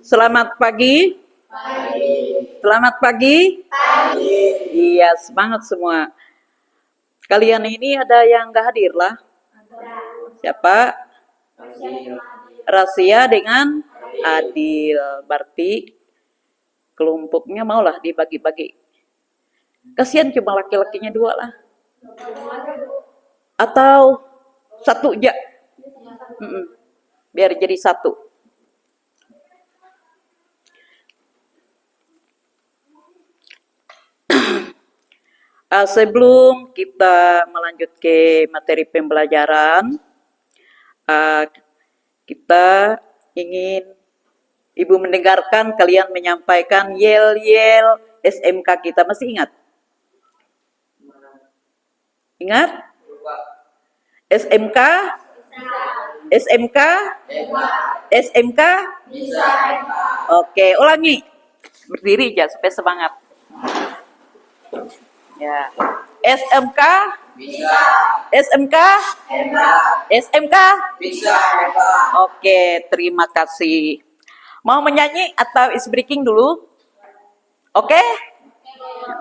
Selamat pagi. Selamat pagi. Iya, semangat semua. Kalian ini ada yang nggak hadir lah. Siapa? Rahasia dengan Adil. Berarti kelompoknya maulah dibagi-bagi. Kasihan cuma laki-lakinya 2 lah. Atau satu aja. Biar jadi 1. Sebelum kita melanjut ke materi pembelajaran, kita ingin Ibu mendengarkan kalian menyampaikan yel-yel SMK kita. Masih ingat? Ingat? SMK? SMK? SMK? Oke, ulangi. Berdiri aja supaya semangat. Ya. SMK? Bisa. SMK? SMK? Bisa. Oke, terima kasih. Mau menyanyi atau is breaking dulu? Oke?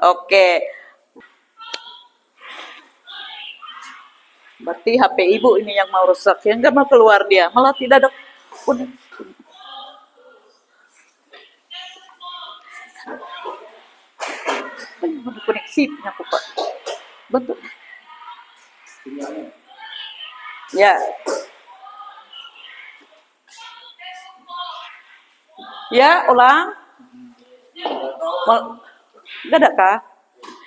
Oke. Berarti HP ibu ini yang mau rusak, yang nggak mau keluar dia, malah tidak ada. Udah. Koneksi aku Pak. Betul. Ya. Ya, ulang. Enggak ada kah?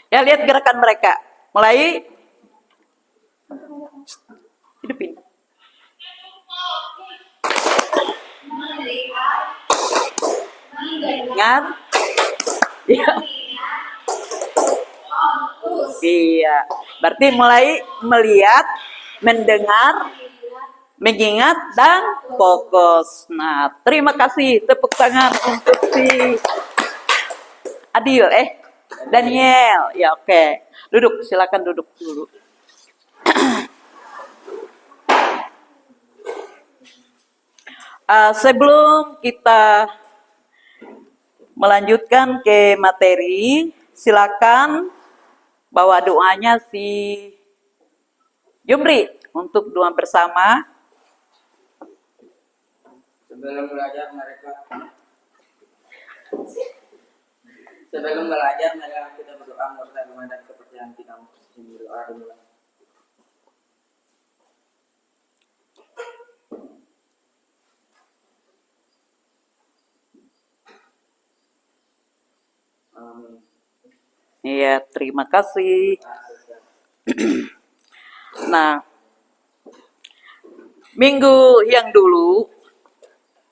Ya, lihat gerakan mereka. Mulai. Hidupin. Ingat? Ya. Iya. Berarti mulai melihat, mendengar, mengingat, dan fokus. Nah, terima kasih. Tepuk tangan untuk si Adil. Daniel. Ya, oke. Duduk, silakan duduk dulu. Sebelum kita melanjutkan ke materi, silakan bawa doanya si Jumri untuk doa bersama. Sebelum belajar mereka kita berdoa menurut dan kepercayaan kita. Berdoa dulu. Amin. Iya, terima kasih. Nah, minggu yang dulu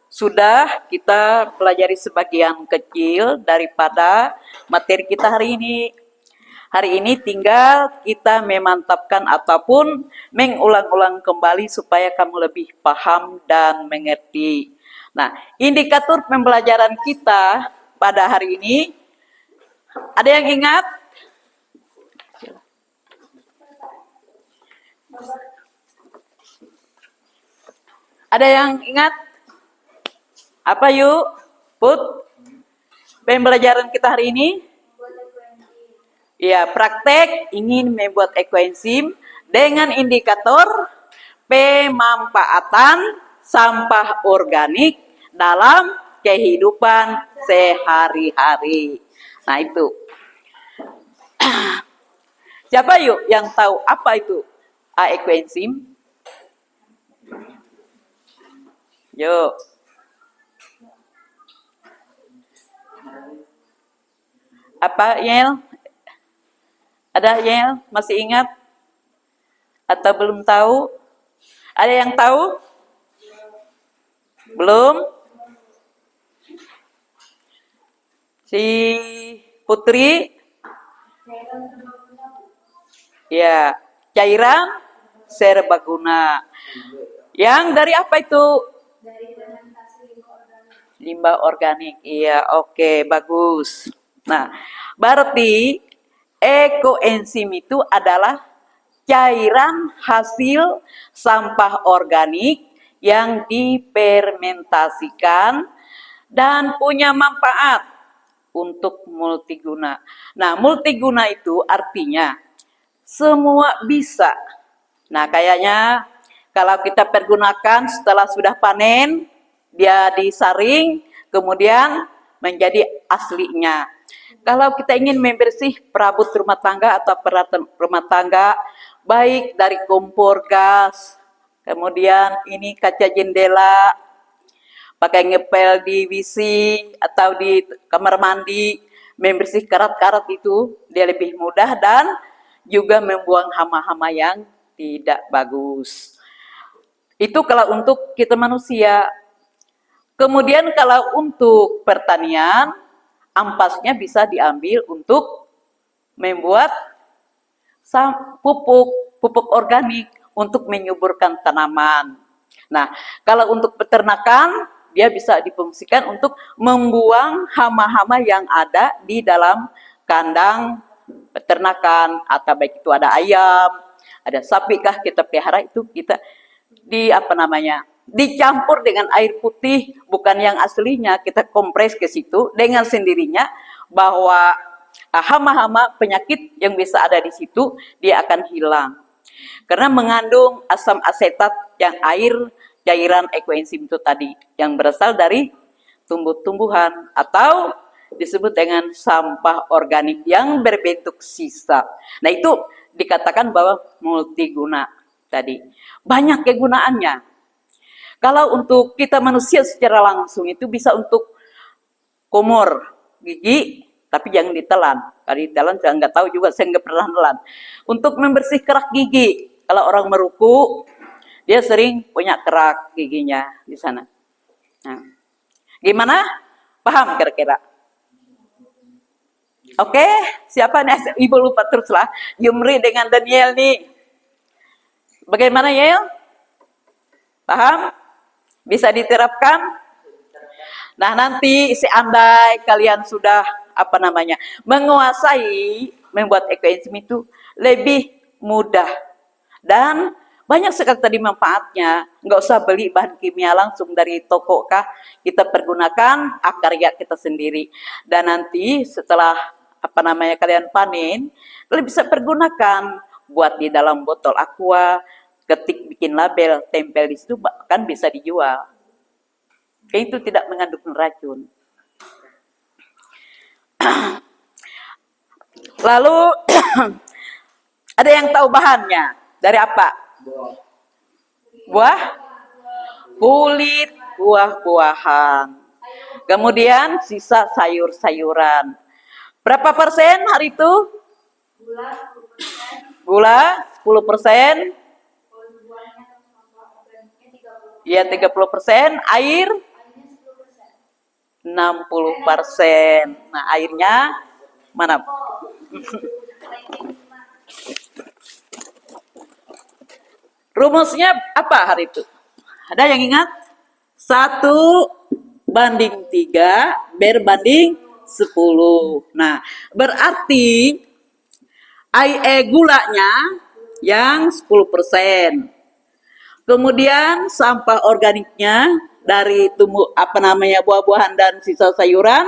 sudah kita pelajari sebagian kecil daripada materi kita hari ini. Hari ini tinggal kita memantapkan ataupun mengulang-ulang kembali supaya kamu lebih paham dan mengerti. Nah, indikator pembelajaran kita pada hari ini, ada yang ingat? Ada yang ingat? Apa yuk? Put? Pembelajaran kita hari ini? Ya, praktek ingin membuat ekoenzim dengan indikator pemanfaatan sampah organik dalam kehidupan sehari-hari. Nah, itu. Siapa yuk yang tahu apa itu ekoenzim? Yuk. Apa, Yel? Ada Yel? Masih ingat? Atau belum tahu? Ada yang tahu? Belum? Si Putri? Ya, cairan serbaguna. Yang dari apa itu? Dari limbah organik. Iya, oke, bagus. Nah, berarti ekoenzim itu adalah cairan hasil sampah organik yang difermentasikan dan punya manfaat untuk multiguna. Nah, multiguna itu artinya semua bisa. Nah, kayaknya kalau kita pergunakan setelah sudah panen, dia disaring, kemudian menjadi aslinya. Kalau kita ingin membersih perabot rumah tangga atau peralatan rumah tangga, baik dari kompor gas, kemudian ini kaca jendela, pakai ngepel di WC atau di kamar mandi, membersih karat-karat itu dia lebih mudah dan juga membuang hama-hama yang tidak bagus. Itu kalau untuk kita manusia. Kemudian kalau untuk pertanian, ampasnya bisa diambil untuk membuat pupuk organik untuk menyuburkan tanaman. Nah, kalau untuk peternakan, dia bisa difungsikan untuk membuang hama-hama yang ada di dalam kandang peternakan, atau baik itu ada ayam, ada sapi kah kita pelihara, itu kita dicampur dengan air putih bukan yang aslinya, kita kompres ke situ dengan sendirinya, bahwa hama-hama penyakit yang bisa ada di situ dia akan hilang karena mengandung asam asetat yang cairan ekoenzim itu tadi yang berasal dari tumbuh-tumbuhan atau disebut dengan sampah organik yang berbentuk sisa. Nah, itu dikatakan bahwa multiguna tadi. Banyak kegunaannya. Kalau untuk kita manusia secara langsung itu bisa untuk kumur gigi, tapi jangan ditelan. Kalau ditelan saya nggak tahu juga, saya nggak pernah telan. Untuk membersih kerak gigi, kalau orang meruku, dia sering punya kerak giginya di sana. Nah, gimana? Paham kira-kira? Oke, siapa nih? Ibu lupa teruslah. Yumri dengan Daniel nih. Bagaimana Yel? Paham? Bisa diterapkan? Nah, nanti seandai kalian sudah menguasai membuat ekoenzim itu lebih mudah dan banyak sekali tadi manfaatnya. Nggak usah beli bahan kimia langsung dari toko kah, kita pergunakan akarya kita sendiri. Dan nanti setelah kalian panen, kalian bisa pergunakan buat di dalam botol aqua, ketik bikin label, tempel di situ, bahkan bisa dijual. Itu tidak mengandung racun. Lalu ada yang tahu bahannya dari apa? Buah, kulit buah-buahan. Kemudian sisa sayur-sayuran. Berapa persen hari itu? Gula 10%. Ya 30%. Air 60%. Nah, airnya mana? Rumusnya apa hari itu? Ada yang ingat? 1:3 berbanding 10. Nah, berarti gulanya yang 10%. Kemudian sampah organiknya dari buah-buahan dan sisa sayuran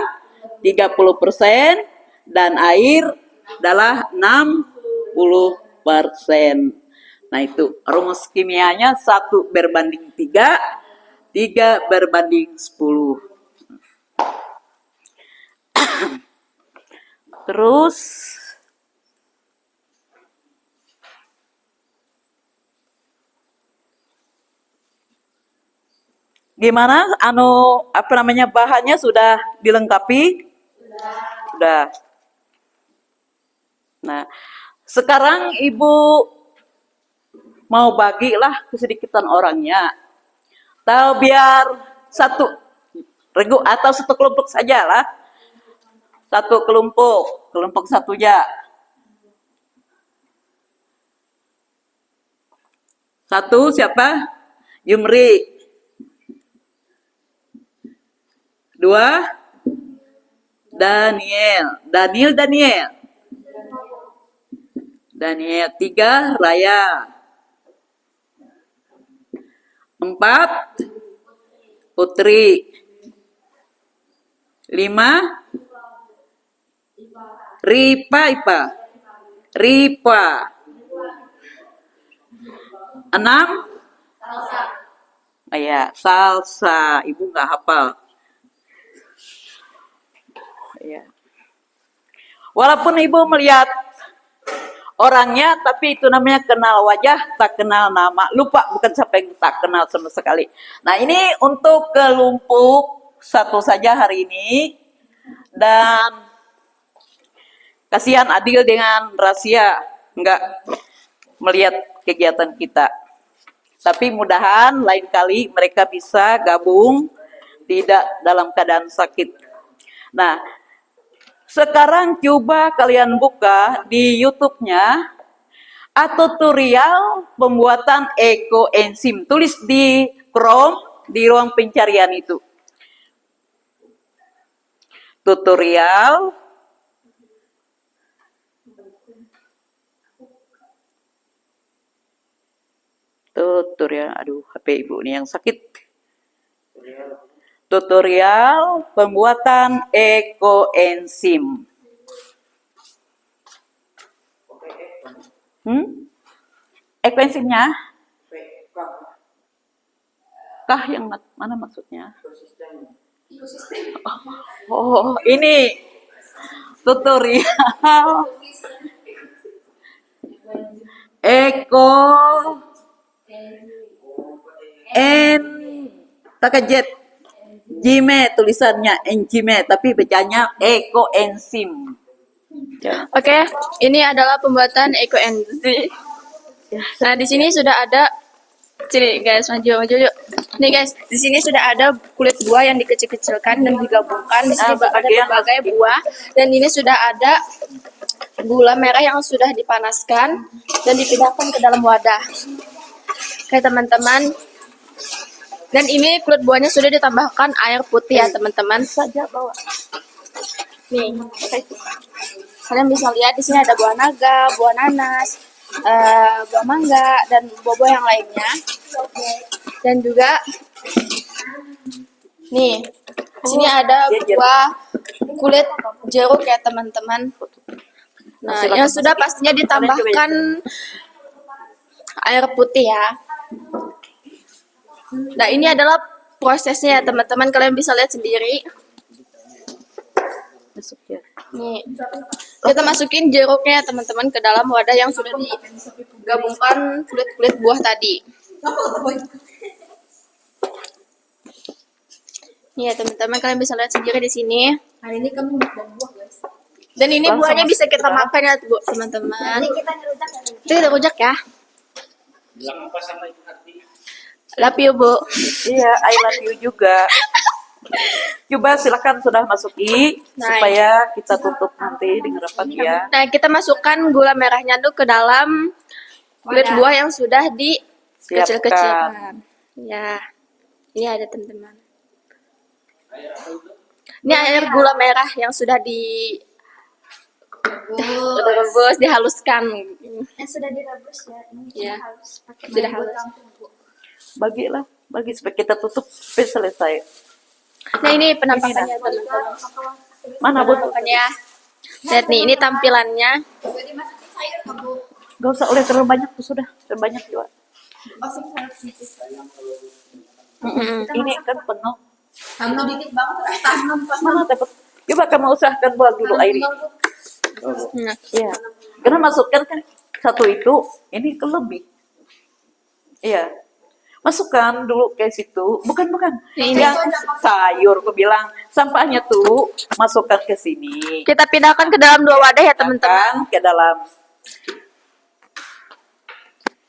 30%, dan air adalah 60%. Nah, itu rumus kimianya 1:3, 3:10. Terus gimana? Bahannya sudah dilengkapi? Sudah. Nah, sekarang Ibu mau bagilah kesedikitan orangnya. Tahu biar satu regu atau satu kelompok sajalah. Satu kelompok satunya. Satu siapa? Yumri. 2 Daniel. 3 Raya. 4 Putri. 5. Ripa. 6. Ya, salsa. Ibu nggak hafal. Ya. Walaupun ibu melihat orangnya, tapi itu namanya kenal wajah, tak kenal nama. Lupa, bukan siapa yang tak kenal sama sekali. Nah, ini untuk kelompok satu saja hari ini. Dan kasihan Adil dengan Rahasia nggak melihat kegiatan kita. Tapi mudahan lain kali mereka bisa gabung, tidak dalam keadaan sakit. Nah, sekarang coba kalian buka di YouTube-nya tutorial pembuatan ekoenzim. Tulis di Chrome di ruang pencarian itu. Tutorial aduh HP ibu ini yang sakit. Tutorial pembuatan ekoenzim. Ekoenzimnya kah yang mana maksudnya? Oh, ini tutorial takajet Jime tulisannya enzime tapi bacanya ekoenzim. Oke, ini adalah pembuatan ekoenzim. Nah, di sini sudah ada, sini guys, maju yuk. Nih guys, di sini sudah ada kulit buah yang dikecil-kecilkan dan digabungkan. Di sini ada berbagai buah dan ini sudah ada gula merah yang sudah dipanaskan dan dipindahkan ke dalam wadah. Oke teman-teman. Dan ini kulit buahnya sudah ditambahkan air putih ya teman-teman. Saja bawa. Nih, kalian bisa lihat di sini ada buah naga, buah nanas, buah mangga dan buah-buah yang lainnya. Dan juga nih, di sini ada buah kulit jeruk ya teman-teman. Nah, yang sudah pastinya ditambahkan air putih ya. Nah, ini adalah prosesnya ya teman-teman, kalian bisa lihat sendiri. Nih, kita masukin jeruknya ya teman-teman ke dalam wadah yang sudah digabungkan kulit-kulit buah tadi. Nih ya teman-teman, kalian bisa lihat sendiri di sini. Hari ini kamu makan buah guys. Dan ini buahnya bisa kita makan ya teman-teman. Ini kita ngerujak. Itu kita rujak ya. Bilang apa sama Ibu Hati? Love you, Bu. Iya, I love you juga. Coba silakan sudah masuki supaya kita tutup nanti dengan rapat ya. Nah, kita masukkan gula merahnya tuh ke dalam kulit buah yang sudah dikecil-kecilkan. Ya, ini ada teman-teman. Ini air gula merah yang sudah direbus, dihaluskan. Yang sudah direbus ya. Ini Ya, harus pakai sudah buat halus. campur, Bu. Bagi supaya kita tutup supaya selesai. Nah, ini penampakannya teman-teman. Mana Bu? Penampakannya. Lihat nih, ini tampilannya. Jadi masukin sayur ke Bu. Gak usah oleh terlalu banyak tuh sudah, terlalu banyak juga. Masuk sayur sedikit. Ini kan penuh. Tanam dikit banget. Tanam pas. Mana dapat? Coba kamu usahakan buat dulu air ini. Nah, Iya. Karena masukkan kan satu itu, ini kelebih. Iya. Masukkan dulu ke situ. Bukan. Ini. Yang sayur, aku bilang. Sampahnya tuh masukkan ke sini. kita pindahkan ke dalam dua wadah ya teman-teman. Kan ke dalam.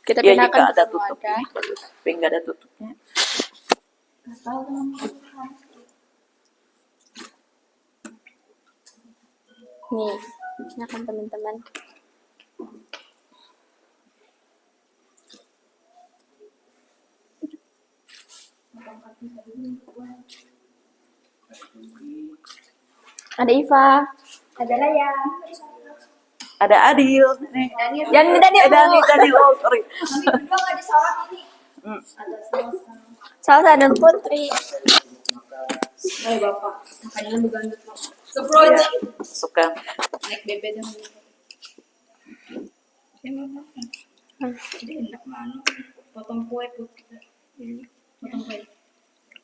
Kita Ya pindahkan jika ke ada dalam tutupnya. wadah. Bagus. Tapi nggak ada tutupnya. Nih, ini kan teman-teman. Ada Iva. Ada layar. Ada Adil. Nih. Yang ini Daniel. Daniel. Oh, sorry. Kami berdua nggak disorot ini. Hmm. Ada salsa. Salsa dan Putri. Oh bapak, makanya lebih gandut Pak. Ya, suka. Naik bebek dan jadi enak mana? Potong kue tuh kita. Potong kue.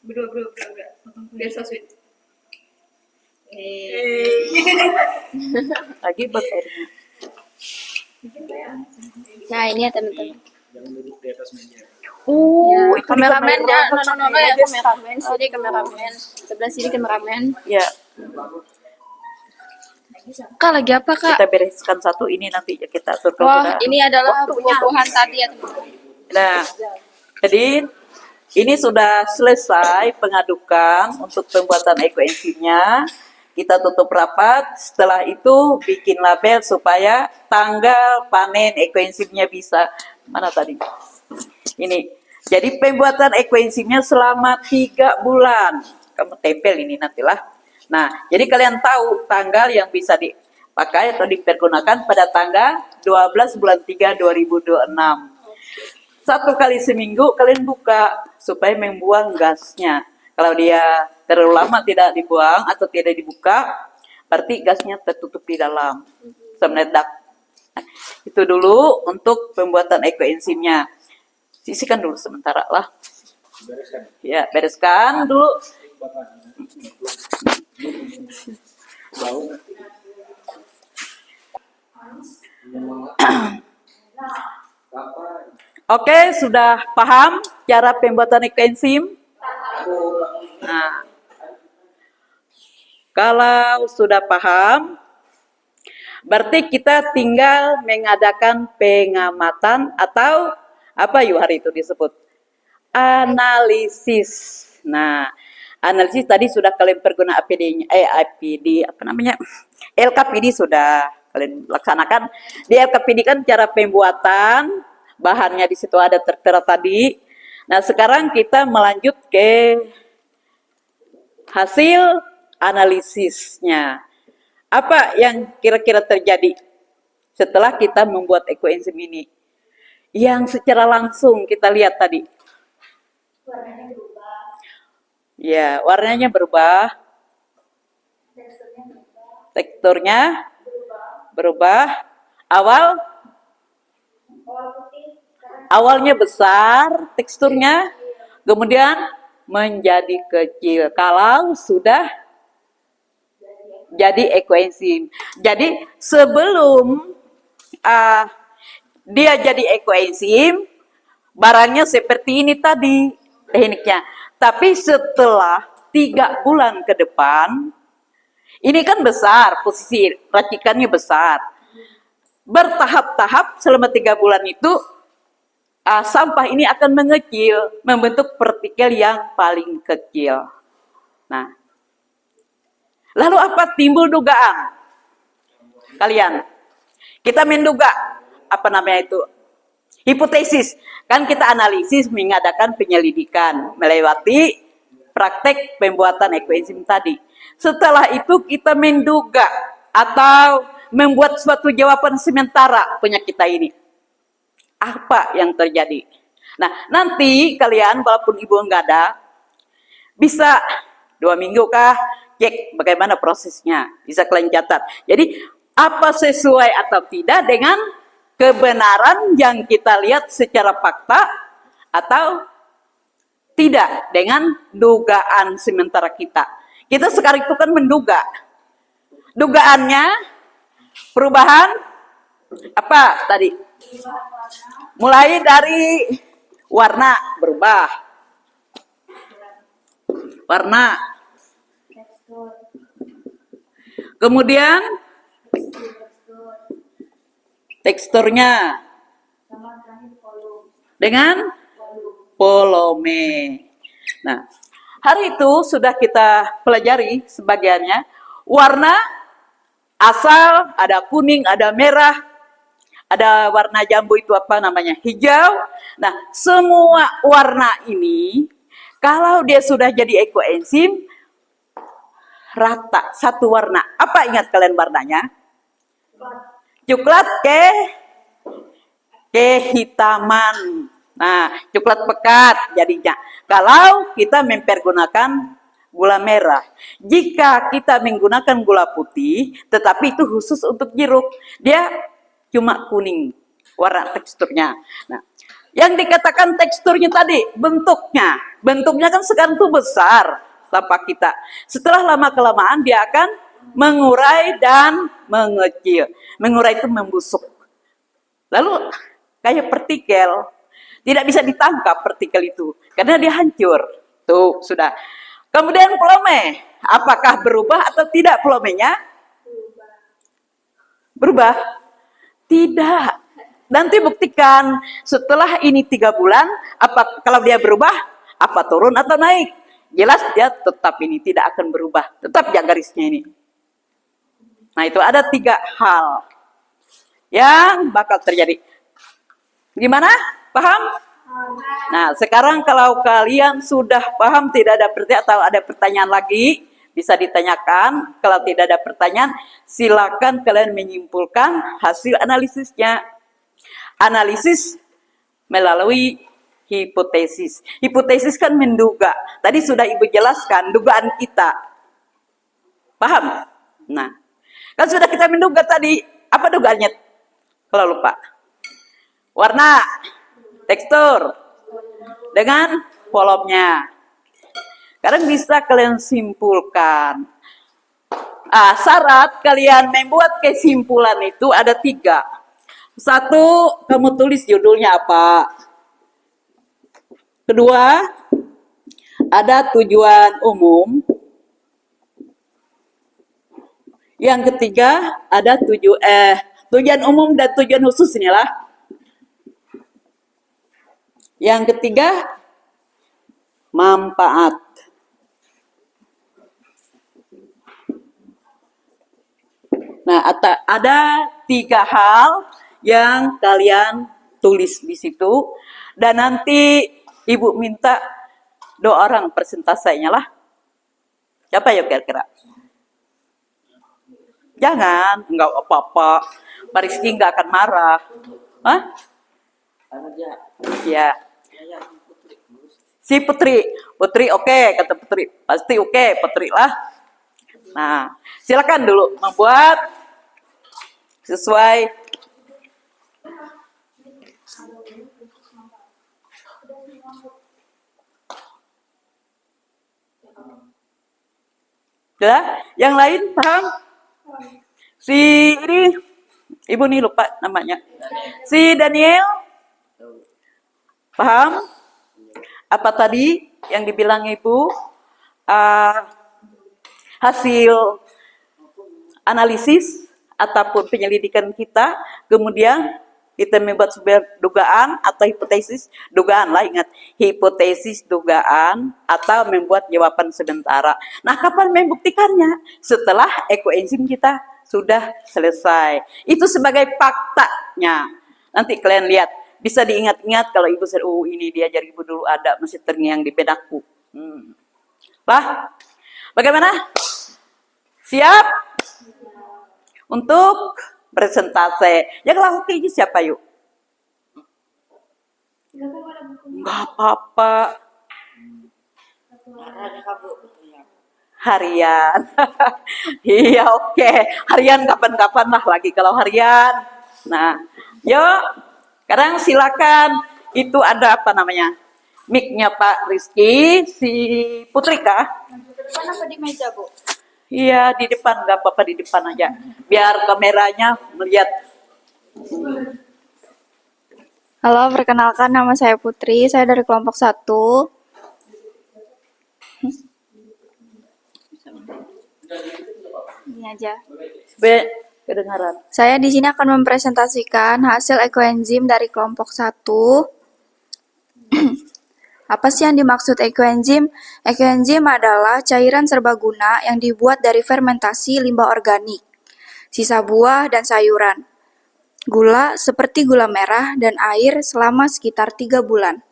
Berdua. Potong kue. Biar so sweet. Lagi buat airnya. Nah, ini ya teman-teman. Jangan duduk di atas meja. Ya, Ikan kameramen ya, kamera. no ya kameramen, sini kameramen, sebelah sini kameramen. Ya, Kak lagi apa kak? kita bereskan satu ini nanti kita atur ke Wah, udah. ini adalah buah-buahan tadi ya teman-teman. Nah, jadi ini sudah selesai pengadukan untuk pembuatan ekoenzimnya. Kita tutup rapat. Setelah itu bikin label supaya tanggal panen ekoenzimnya bisa. Mana tadi? Ini. Jadi pembuatan ekoenzimnya selama 3 bulan. Kamu tempel ini nantilah. Nah, jadi kalian tahu tanggal yang bisa dipakai atau dipergunakan pada tanggal 12 bulan 3 2026. 1 kali seminggu kalian buka supaya membuang gasnya. Kalau dia terlalu lama tidak dibuang atau tidak dibuka, berarti gasnya tertutup di dalam, bisa meledak. Nah, itu dulu untuk pembuatan ekoenzimnya. Sisihkan dulu sementara lah. Bereskan. Ya, bereskan dulu. Bapak. Bau. Bapak. Oke, sudah paham cara pembuatan ekoenzim? Nah, kalau sudah paham, berarti kita tinggal mengadakan pengamatan atau apa yuk hari itu disebut? Analisis. Nah, analisis tadi sudah kalian perguna APD, apa namanya? LKPD sudah kalian laksanakan. Di LKPD kan cara pembuatan, bahannya di situ ada tertera tadi. Nah, sekarang kita melanjut ke hasil analisisnya. Apa yang kira-kira terjadi setelah kita membuat ekoenzim ini? Yang secara langsung kita lihat tadi. Ya, warnanya berubah. Teksturnya berubah. Awalnya besar teksturnya, kemudian menjadi kecil kalau sudah jadi ekoenzim. Jadi sebelum dia jadi ekoenzim, barangnya seperti ini tadi tekniknya. Tapi setelah 3 bulan ke depan, ini kan besar, posisi racikannya besar. Bertahap-tahap selama 3 bulan itu, sampah ini akan mengecil, membentuk partikel yang paling kecil. Nah, lalu apa timbul dugaan? Kalian, kita menduga, apa namanya itu? Hipotesis. Kan kita analisis mengadakan penyelidikan melewati praktek pembuatan ekoenzim tadi. Setelah itu kita menduga atau membuat suatu jawaban sementara penyakit kita ini. Apa yang terjadi? Nah, nanti kalian walaupun ibu enggak ada, bisa 2 minggu kah cek bagaimana prosesnya. Bisa kalian catat. Jadi apa sesuai atau tidak dengan kebenaran yang kita lihat secara fakta atau tidak dengan dugaan sementara kita. Kita sekarang itu kan menduga. Dugaannya perubahan apa tadi? Mulai dari warna berubah. Warna. Kemudian teksturnya dengan volume. Nah, hari itu sudah kita pelajari sebagiannya. Warna asal ada kuning, ada merah, ada warna jambu itu apa namanya? Hijau. Nah, semua warna ini kalau dia sudah jadi ekoenzim rata satu warna. Apa ingat kalian warnanya? Coklat kehitaman. Nah, coklat pekat jadinya. Kalau kita mempergunakan gula merah. Jika kita menggunakan gula putih, tetapi itu khusus untuk jeruk, dia cuma kuning warna teksturnya. Nah, yang dikatakan teksturnya tadi, bentuknya kan sekarang tuh besar tanpa kita. Setelah lama-kelamaan dia akan mengurai dan mengecil. Mengurai itu membusuk. Lalu kayak partikel, tidak bisa ditangkap partikel itu karena dia hancur. Tuh, sudah. Kemudian pelome, apakah berubah atau tidak pelomenya? Berubah? Tidak. Nanti buktikan setelah ini 3 bulan, apa kalau dia berubah, apa turun atau naik? Jelas dia tetap ini tidak akan berubah, tetap ya garisnya ini. Nah itu ada 3 hal yang bakal terjadi. Gimana? Paham? Nah, sekarang kalau kalian sudah paham, tidak ada pertanyaan atau ada pertanyaan lagi, bisa ditanyakan. Kalau tidak ada pertanyaan, silakan kalian menyimpulkan hasil analisisnya. Analisis melalui hipotesis. Hipotesis kan menduga. Tadi sudah Ibu jelaskan, dugaan kita. Paham? Nah, kan sudah kita menduga tadi. Apa dugaannya? Kalau lupa. Warna. Tekstur dengan volumenya. Sekarang bisa kalian simpulkan. Syarat kalian membuat kesimpulan itu ada 3. 1, kamu tulis judulnya apa. Kedua, ada tujuan umum. Yang ketiga, ada tujuan umum dan tujuan khusus inilah. Yang ketiga, manfaat. Nah, ada 3 hal yang kalian tulis di situ. Dan nanti Ibu minta 2 orang persentasenya lah. Siapa ya kira-kira? Jangan, enggak apa-apa. Pak Rizky enggak akan marah. Hah? Ya. Si Putri oke, kata Putri. Pasti oke, Putri lah. Nah, silakan dulu membuat sesuai. Sudah? Yang lain paham? Si ini, Ibu nih lupa namanya. Si Daniel, paham? Apa tadi yang dibilang Ibu? Hasil analisis ataupun penyelidikan kita, kemudian kita membuat sebuah dugaan atau hipotesis, dugaan lah, ingat, hipotesis, dugaan, atau membuat jawaban sementara. Nah, kapan membuktikannya? Setelah ekoenzim kita sudah selesai. Itu sebagai faktanya. Nanti kalian lihat, bisa diingat-ingat kalau Ibu ini diajar Ibu dulu ada, masih terngiang di bedakku. Lah, bagaimana? Siap? Untuk presentase. Yang lakukan ini siapa yuk? Enggak apa-apa. Harian. Iya oke. Harian kapan-kapan lah lagi kalau harian. Nah, yuk. Sekarang silakan. Itu ada apa namanya? Mic-nya Pak Rizky, si Putrika. Kenapa di meja, Bu? Iya, di depan, nggak apa-apa di depan aja. Biar kameranya melihat. Halo, perkenalkan nama saya Putri, saya dari kelompok 1. Ini aja. Kedengaran. Saya di sini akan mempresentasikan hasil ekoenzim dari kelompok 1. Apa sih yang dimaksud ekoenzim? Ekoenzim adalah cairan serbaguna yang dibuat dari fermentasi limbah organik, sisa buah dan sayuran, gula seperti gula merah dan air selama sekitar 3 bulan.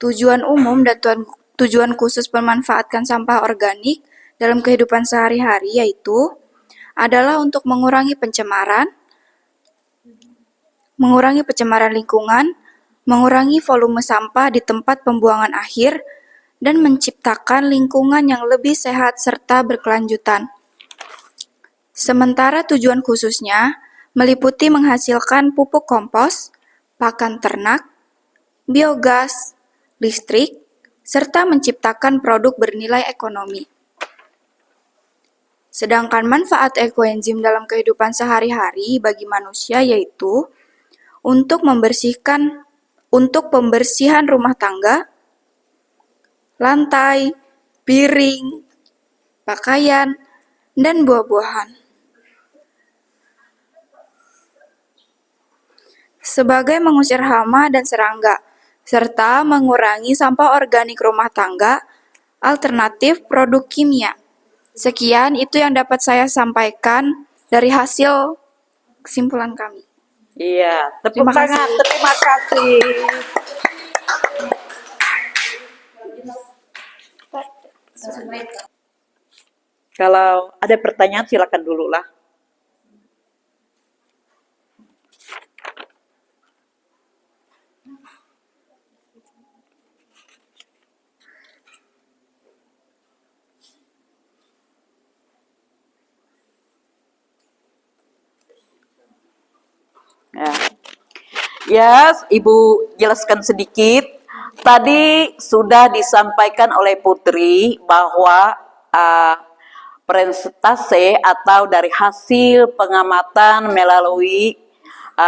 Tujuan umum dan tujuan khusus memanfaatkan sampah organik dalam kehidupan sehari-hari yaitu adalah untuk mengurangi pencemaran lingkungan, mengurangi volume sampah di tempat pembuangan akhir, dan menciptakan lingkungan yang lebih sehat serta berkelanjutan. Sementara tujuan khususnya meliputi menghasilkan pupuk kompos, pakan ternak, biogas, listrik, serta menciptakan produk bernilai ekonomi. Sedangkan manfaat ekoenzim dalam kehidupan sehari-hari bagi manusia yaitu untuk pembersihan rumah tangga, lantai, piring, pakaian, dan buah-buahan. Sebagai mengusir hama dan serangga, serta mengurangi sampah organik rumah tangga, alternatif produk kimia. Sekian itu yang dapat saya sampaikan dari hasil kesimpulan kami. Iya, tepuk Terima kasih. tangan. Terima kasih. Kalau ada pertanyaan silakan dulu lah. Ya, Ibu jelaskan sedikit. Tadi sudah disampaikan oleh Putri bahwa presentase atau dari hasil pengamatan melalui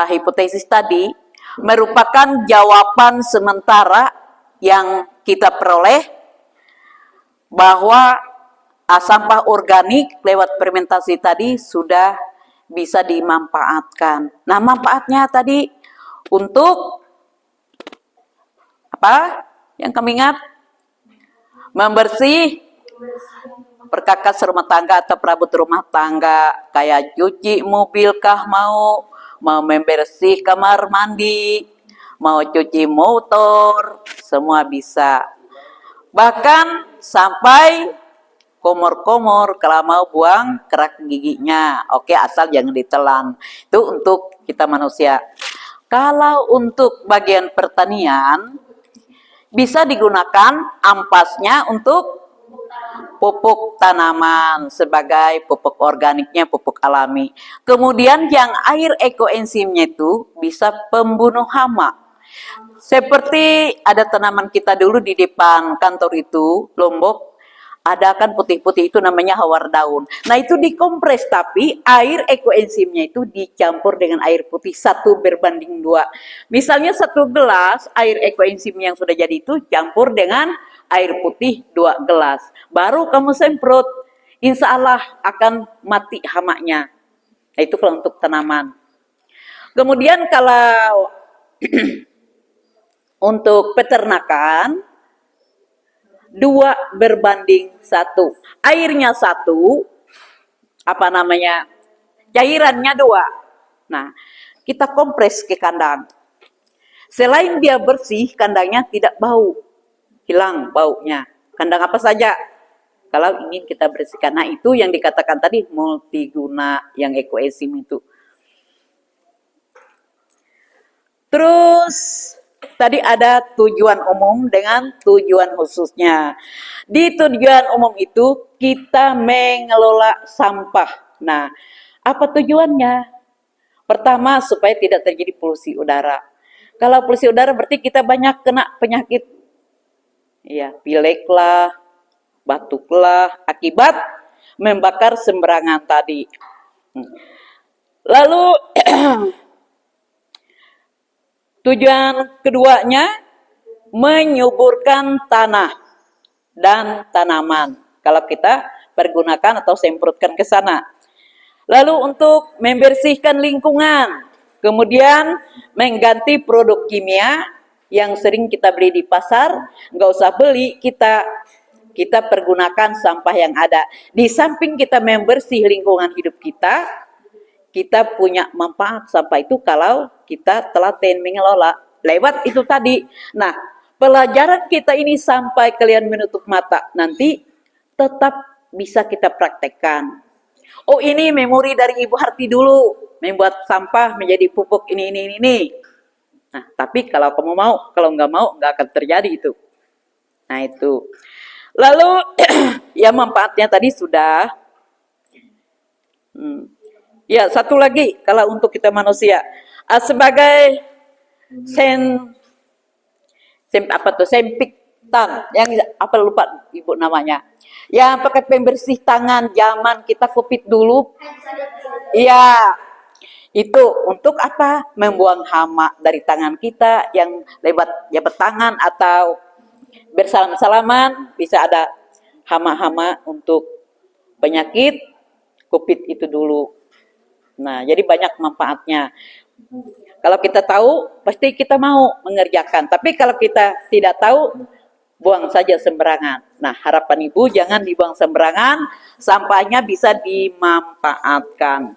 hipotesis tadi merupakan jawaban sementara yang kita peroleh bahwa sampah organik lewat fermentasi tadi sudah bisa dimanfaatkan. Nah, manfaatnya tadi untuk apa? Yang kami ingat, membersih perkakas rumah tangga atau perabot rumah tangga, kayak cuci mobil kah mau membersih kamar mandi, mau cuci motor, semua bisa. Bahkan sampai komor-komor kalau mau buang kerak giginya. Oke, asal jangan ditelan. Itu untuk kita manusia. Kalau untuk bagian pertanian, bisa digunakan ampasnya untuk pupuk tanaman sebagai pupuk organiknya, pupuk alami. Kemudian yang air ekoenzimnya itu bisa pembunuh hama. Seperti ada tanaman kita dulu di depan kantor itu, Lombok, ada kan putih-putih itu namanya hawar daun. Nah itu dikompres, tapi air ekoenzimnya itu dicampur dengan air putih 1:2. Misalnya 1 gelas air ekoenzim yang sudah jadi itu campur dengan air putih 2 gelas. Baru kamu semprot, insya Allah akan mati hamanya. Nah, itu kalau untuk tanaman. Kemudian kalau untuk peternakan, 2:1. Airnya 1, cairannya 2. Nah, kita kompres ke kandang. Selain dia bersih, kandangnya tidak bau. Hilang baunya. Kandang apa saja. Kalau ingin kita bersihkan. Nah, itu yang dikatakan tadi multiguna yang ekoenzim itu. Terus tadi ada tujuan umum dengan tujuan khususnya. Di tujuan umum itu kita mengelola sampah. Nah, apa tujuannya? Pertama, supaya tidak terjadi polusi udara. Kalau polusi udara berarti kita banyak kena penyakit. Ya, pilek lah, batuk lah, akibat membakar sembarangan tadi. Lalu tujuan keduanya menyuburkan tanah dan tanaman. Kalau kita pergunakan atau semprotkan ke sana. Lalu untuk membersihkan lingkungan. Kemudian mengganti produk kimia yang sering kita beli di pasar. Nggak usah beli, kita pergunakan sampah yang ada. Di samping kita membersih lingkungan hidup kita punya manfaat sampah itu kalau kita telaten mengelola lewat itu tadi. Nah, pelajaran kita ini sampai kalian menutup mata nanti tetap bisa kita praktekkan. Oh, ini memori dari Ibu Harti dulu, membuat sampah menjadi pupuk ini. Nah, tapi kalau kamu mau, kalau nggak mau, nggak akan terjadi itu. Nah, itu. Lalu ya manfaatnya tadi sudah. Ya, satu lagi kalau untuk kita manusia sebagai sen apa tuh sempiktan yang apa lupa ibu namanya yang pakai pembersih tangan zaman kita covid dulu. Iya, itu untuk apa? Membuang hama dari tangan kita yang lewat jabat tangan atau bersalam-salaman bisa ada hama-hama untuk penyakit covid itu dulu. Nah, jadi banyak manfaatnya. Kalau kita tahu, pasti kita mau mengerjakan. Tapi kalau kita tidak tahu, buang saja sembarangan. Nah, harapan ibu jangan dibuang sembarangan, sampahnya bisa dimanfaatkan.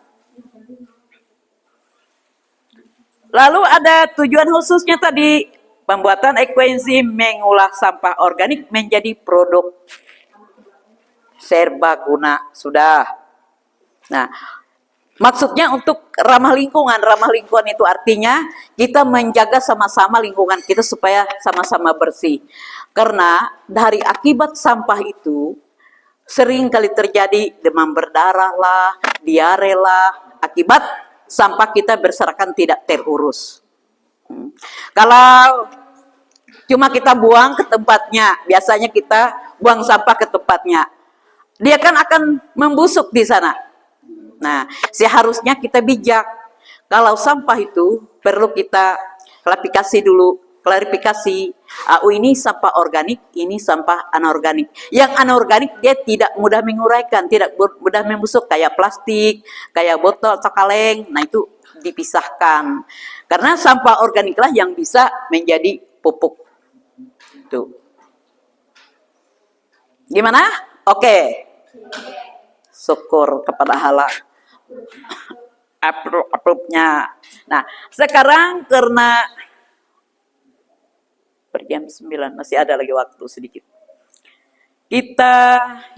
Lalu ada tujuan khususnya tadi, pembuatan ekoenzim mengolah sampah organik menjadi produk serbaguna. Sudah. Nah, maksudnya untuk ramah lingkungan. Ramah lingkungan itu artinya kita menjaga sama-sama lingkungan kita supaya sama-sama bersih. Karena dari akibat sampah itu sering kali terjadi demam berdarah lah, diare lah, akibat sampah kita berserakan tidak terurus. Kalau cuma kita buang ke tempatnya, biasanya kita buang sampah ke tempatnya, dia kan akan membusuk di sana. Nah, seharusnya kita bijak. Kalau sampah itu perlu kita klarifikasi dulu. Klarifikasi, oh ini sampah organik, ini sampah anorganik. Yang anorganik dia tidak mudah menguraikan, tidak mudah membusuk kayak plastik, kayak botol atau kaleng. Nah, itu dipisahkan. Karena sampah organiklah yang bisa menjadi pupuk. Tuh. Gimana? Oke. Syukur kepada Allah. Approve-nya. Nah, sekarang karena per jam 9 masih ada lagi waktu sedikit.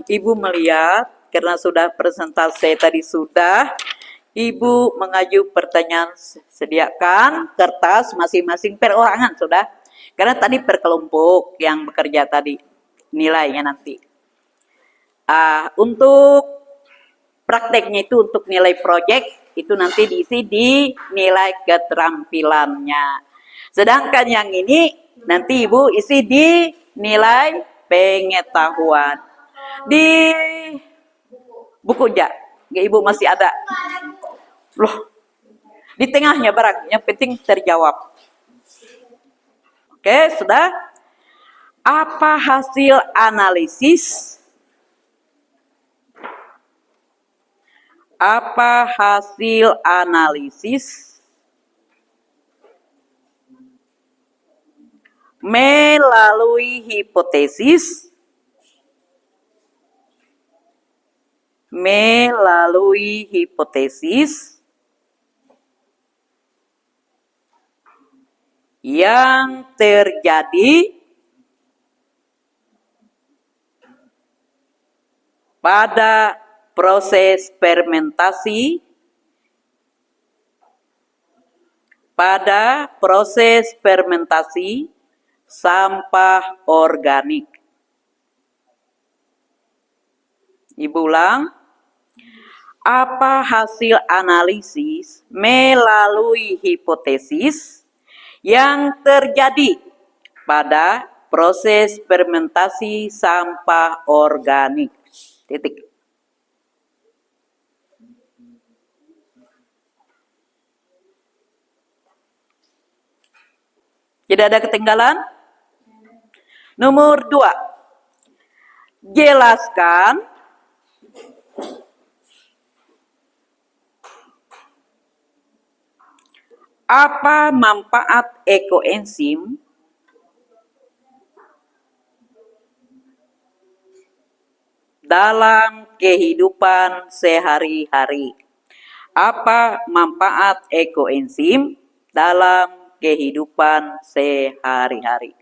Ibu melihat karena sudah presentasi tadi sudah, Ibu mengaju pertanyaan, sediakan kertas masing-masing perorangan sudah. Karena tadi per kelompok yang bekerja tadi nilainya nanti. Untuk prakteknya itu untuk nilai proyek itu nanti diisi di nilai keterampilannya. Sedangkan yang ini nanti Ibu isi di nilai pengetahuan. Di buku ya, Ibu masih ada. Loh, di tengahnya barang, yang penting terjawab. Oke, sudah? Apa hasil analisis? Apa hasil analisis melalui hipotesis yang terjadi pada proses fermentasi sampah organik. Ibu ulang. Apa hasil analisis melalui hipotesis yang terjadi pada proses fermentasi sampah organik? Titik. Tidak ada ketinggalan? Nomor 2. Jelaskan apa manfaat ekoenzim dalam kehidupan sehari-hari. Apa manfaat ekoenzim dalam kehidupan sehari-hari?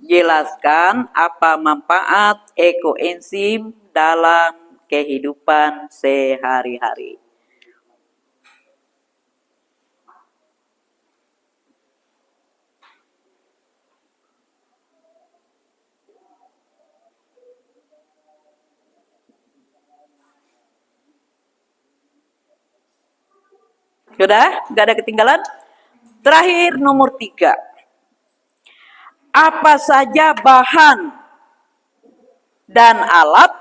Jelaskan apa manfaat ekoenzim dalam kehidupan sehari-hari. Sudah? Nggak ada ketinggalan? Terakhir nomor 3. Apa saja bahan dan alat?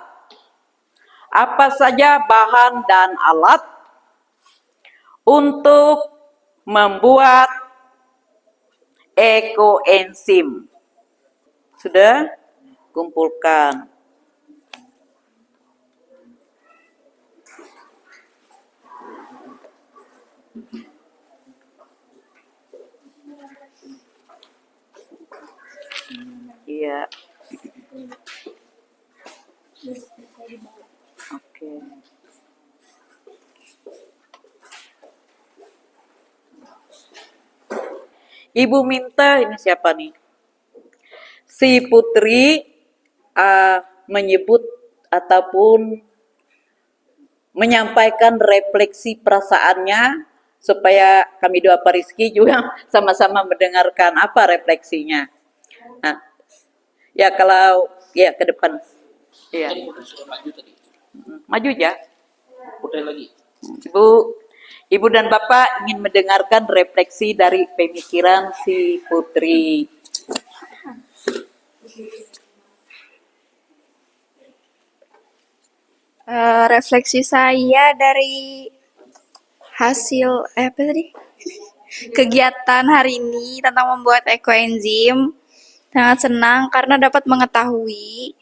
Apa saja bahan dan alat untuk membuat ekoenzim? Sudah? Kumpulkan. Iya. Oke. Ibu minta ini siapa nih? Si Putri menyebut ataupun menyampaikan refleksi perasaannya supaya kami doa Pak Rizky juga sama-sama mendengarkan apa refleksinya. Nah, ya kalau ya ke depan. Iya. Maju tadi. Maju ya. Putar lagi. Ibu dan Bapak ingin mendengarkan refleksi dari pemikiran si Putri. Refleksi saya dari hasil apa tadi? Kegiatan hari ini tentang membuat ekoenzim. Sangat senang karena dapat mengetahui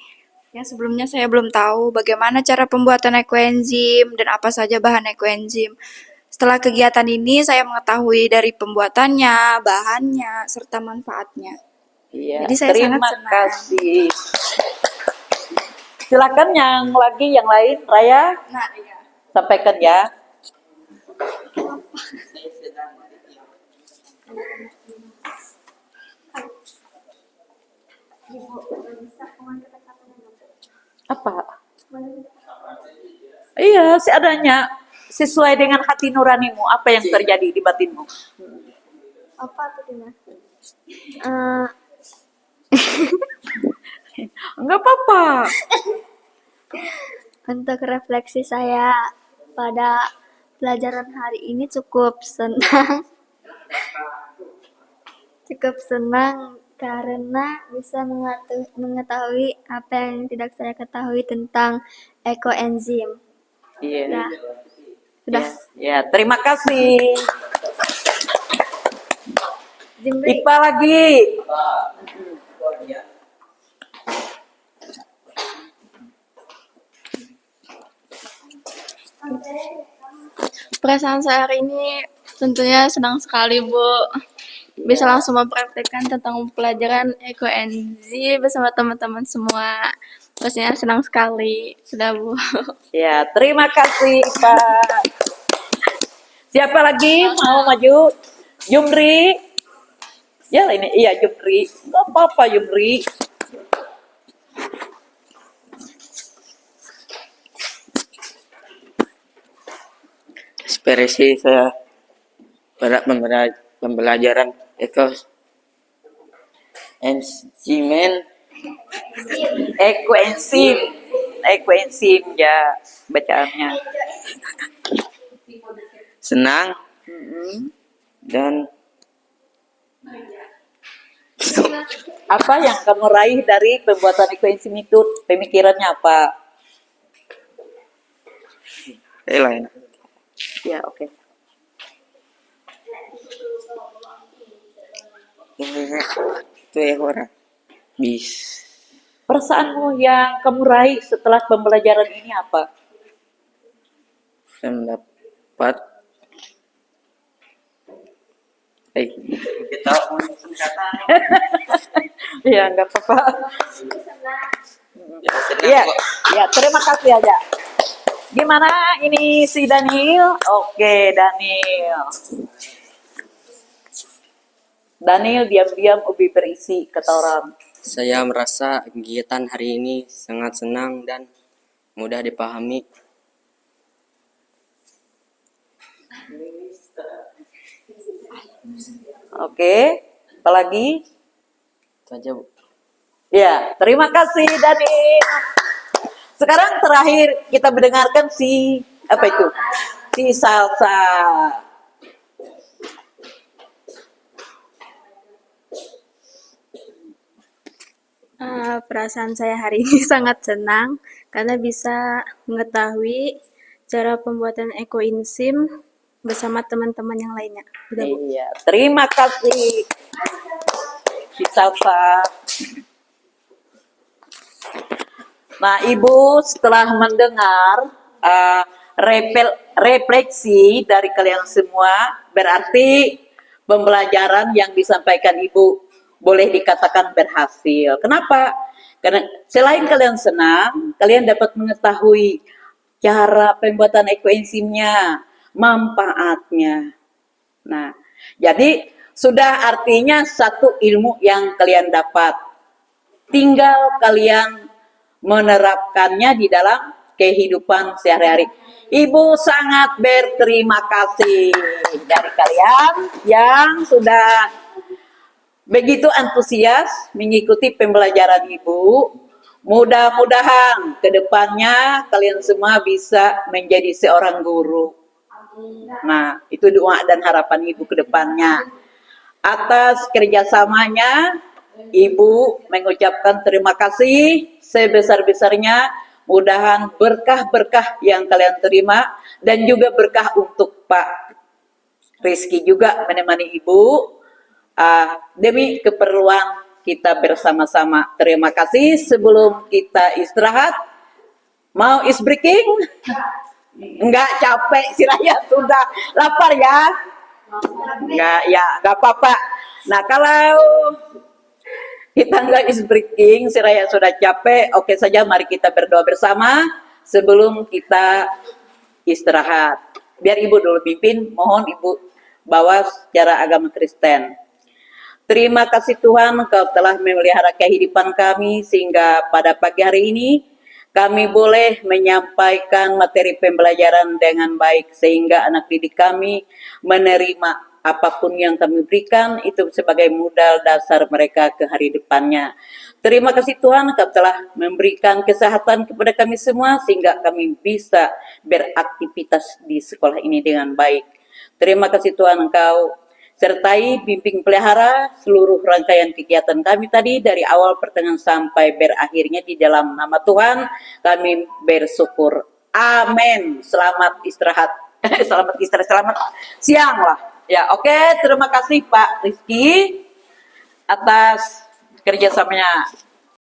yang sebelumnya saya belum tahu bagaimana cara pembuatan ekoenzim dan apa saja bahan ekoenzim. Setelah kegiatan ini saya mengetahui dari pembuatannya, bahannya, serta manfaatnya. Iya, Jadi saya terima sangat senang. kasih. Silakan yang lain, Raya, Nah, iya. sampaikan ya. Apa? Iya, seadanya. Sesuai dengan hati nuranimu, apa yang terjadi di batinmu? Apa tuh Dina? Enggak apa-apa. Untuk refleksi saya pada pelajaran hari ini cukup senang. Cukup senang karena bisa mengetahui apa yang tidak saya ketahui tentang ekoenzim. Iya. Ya, sudah. Ya, terima kasih. Jimri, Ipa lagi. Perasaan saya hari ini tentunya senang sekali, Bu. Bisa langsung mempraktekkan tentang pelajaran ekoenzim bersama teman-teman semua. Pastinya senang sekali. Sudah, Bu. Ya, terima kasih, Pak. Siapa lagi mau maju? Jumri. Ya, ini iya Jumri. Enggak apa-apa Jumri. Inspirasi saya pada pembelajaran enzimen Ekoenzim. Ekoenzim ya bacaannya. senang dan Apa yang kamu raih dari pembuatan ekoenzim itu? Pemikirannya apa? lain. Ya, oke. Itu ya orang bis Perasaanmu yang kamu raih setelah pembelajaran ini apa? saya mendapat kita Ya, enggak apa-apa. ya, senang Iya, kok. ya, terima kasih aja. Gimana ini si Daniel? Oke, Daniel. Daniel diam-diam ubi berisi kata orang. Saya merasa kegiatan hari ini sangat senang dan mudah dipahami. Oke, apalagi? Itu aja, Bu. Ya, terima kasih Daniel. Sekarang terakhir kita mendengarkan si apa itu? Si Salsa. Perasaan saya hari ini sangat senang karena bisa mengetahui cara pembuatan ekoenzim bersama teman-teman yang lainnya. Udah, Bu. Iya, terima kasih. Si Salsa. Nah, Ibu setelah mendengar refleksi dari kalian semua, berarti pembelajaran yang disampaikan Ibu boleh dikatakan berhasil. Kenapa? Karena selain kalian senang, kalian dapat mengetahui cara pembuatan ekoenzimnya, manfaatnya. Nah, jadi sudah artinya satu ilmu yang kalian dapat. Tinggal kalian menerapkannya di dalam kehidupan sehari-hari. Ibu sangat berterima kasih dari kalian yang sudah begitu antusias mengikuti pembelajaran Ibu. Mudah-mudahan ke depannya kalian semua bisa menjadi seorang guru. Nah, itu doa dan harapan Ibu ke depannya. Atas kerjasamanya, Ibu mengucapkan terima kasih sebesar-besarnya. Mudahan berkah-berkah yang kalian terima dan juga berkah untuk Pak Rizky juga menemani Ibu demi keperluan kita bersama-sama. Terima kasih. Sebelum kita istirahat, mau is breaking? Enggak, capek si Raya, sudah lapar ya? Enggak, ya enggak apa-apa. Nah, kalau kita enggak is breaking, si Raya sudah capek, oke saja, mari kita berdoa bersama sebelum kita istirahat. Biar Ibu dulu pimpin, mohon Ibu bawa secara agama Kristen. Terima kasih Tuhan, Engkau telah memelihara kehidupan kami sehingga pada pagi hari ini kami boleh menyampaikan materi pembelajaran dengan baik sehingga anak didik kami menerima apapun yang kami berikan itu sebagai modal dasar mereka ke hari depannya. Terima kasih Tuhan, Engkau telah memberikan kesehatan kepada kami semua sehingga kami bisa beraktivitas di sekolah ini dengan baik. Terima kasih Tuhan, Engkau sertai bimbing pelihara seluruh rangkaian kegiatan kami tadi dari awal pertengahan sampai berakhirnya di dalam nama Tuhan kami bersyukur. Amin. Selamat istirahat. Selamat istirahat, selamat siang lah. Ya, oke. Terima kasih Pak Rizky atas kerjasamanya.